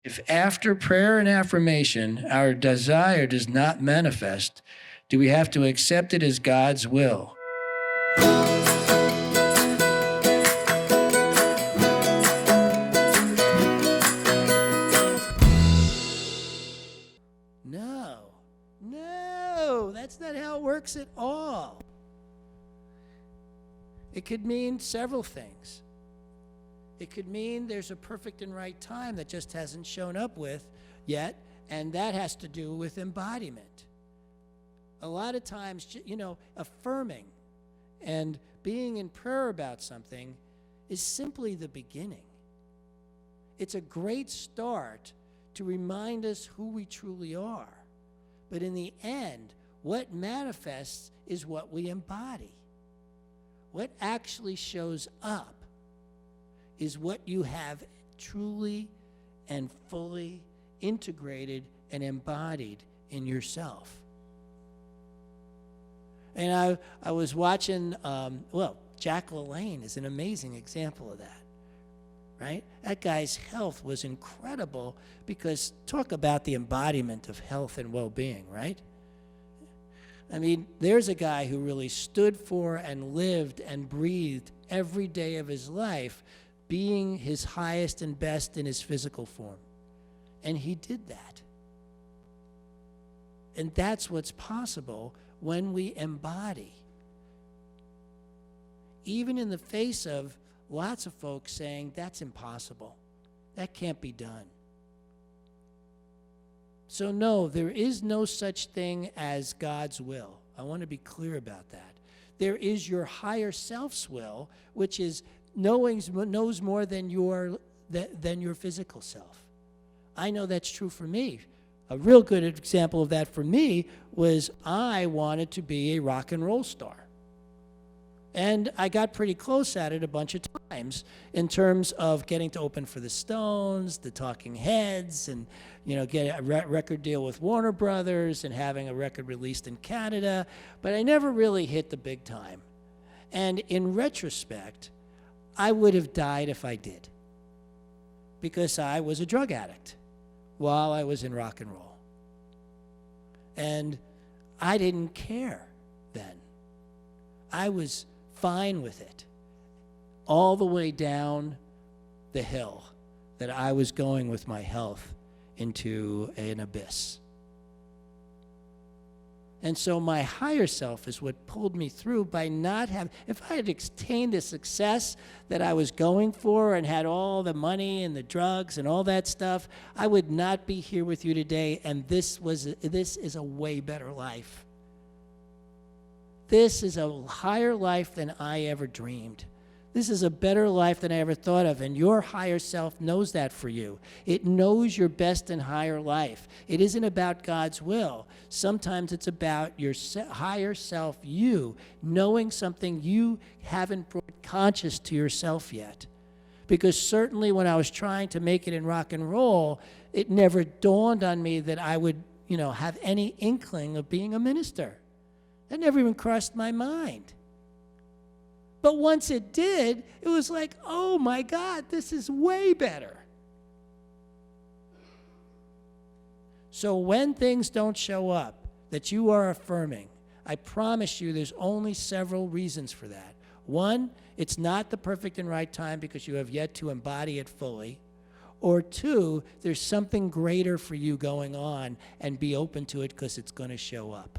If after prayer and affirmation our desire does not manifest, do we have to accept it as God's will? No, no, that's not how it works at all. It could mean several things. It could mean there's a perfect and right time that just hasn't shown up with yet, and that has to do with embodiment. A lot of times, affirming and being in prayer about something is simply the beginning. It's a great start to remind us who we truly are. But in the end, what manifests is what we embody. What actually shows up is what you have truly and fully integrated and embodied in yourself. And I was watching, Jack LaLanne is an amazing example of that, right? That guy's health was incredible because talk about the embodiment of health and well-being, right? I mean, there's a guy who really stood for and lived and breathed every day of his life being his highest and best in his physical form. And he did that. And that's what's possible when we embody. Even in the face of lots of folks saying, that's impossible. That can't be done. So no, there is no such thing as God's will. I want to be clear about that. There is your higher self's will, which is knows more than your physical self. I know that's true for me. A real good example of that for me was I wanted to be a rock and roll star. And I got pretty close at it a bunch of times in terms of getting to open for the Stones, the Talking Heads, and get a record deal with Warner Brothers and having a record released in Canada. But I never really hit the big time. And in retrospect, I would have died if I did, because I was a drug addict while I was in rock and roll. And I didn't care then. I was fine with it all the way down the hill that I was going with my health into an abyss. And so my higher self is what pulled me through by not having, if I had attained the success that I was going for and had all the money and the drugs and all that stuff, I would not be here with you today, and this is a way better life. This is a higher life than I ever dreamed. This is a better life than I ever thought of, and your higher self knows that for you. It knows your best and higher life. It isn't about God's will. Sometimes it's about your higher self, you, knowing something you haven't brought conscious to yourself yet. Because certainly when I was trying to make it in rock and roll, it never dawned on me that I would, have any inkling of being a minister. That never even crossed my mind. But once it did, it was like, oh my God, this is way better. So when things don't show up that you are affirming, I promise you there's only several reasons for that. One, it's not the perfect and right time because you have yet to embody it fully. Or two, there's something greater for you going on, and be open to it because it's going to show up.